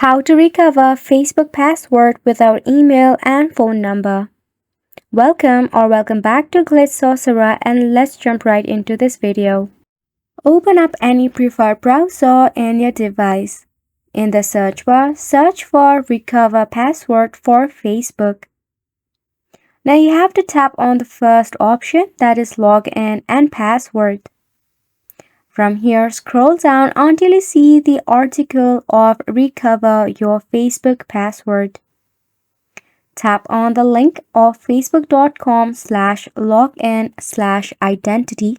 How to recover Facebook password without email and phone number. Welcome back to Glitch Sorcerer, and let's jump right into this video. Open up any preferred browser in your device. In the search bar, search for Recover Password for Facebook. Now you have to tap on the first option, that is Login and Password. From here, scroll down until you see the article of Recover Your Facebook Password. Tap on the link of facebook.com/login/identity.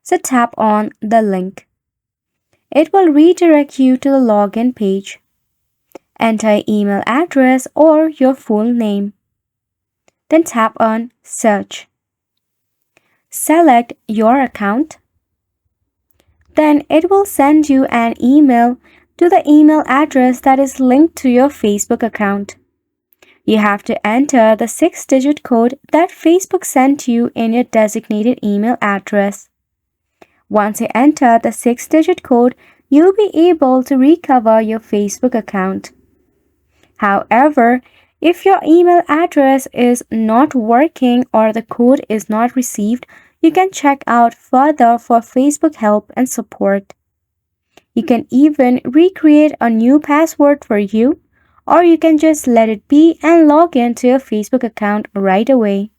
So tap on the link. It will redirect you to the login page. Enter email address or your full name. Then tap on Search. Select your account. Then it will send you an email to the email address that is linked to your Facebook account. You have to enter the 6-digit code that Facebook sent you in your designated email address. Once you enter the 6-digit code, you'll be able to recover your Facebook account. However, if your email address is not working or the code is not received, you can check out further for Facebook help and support. You can even recreate a new password for you, or you can just let it be and log into your Facebook account right away.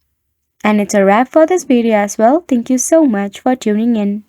And it's a wrap for this video as well. Thank you so much for tuning in.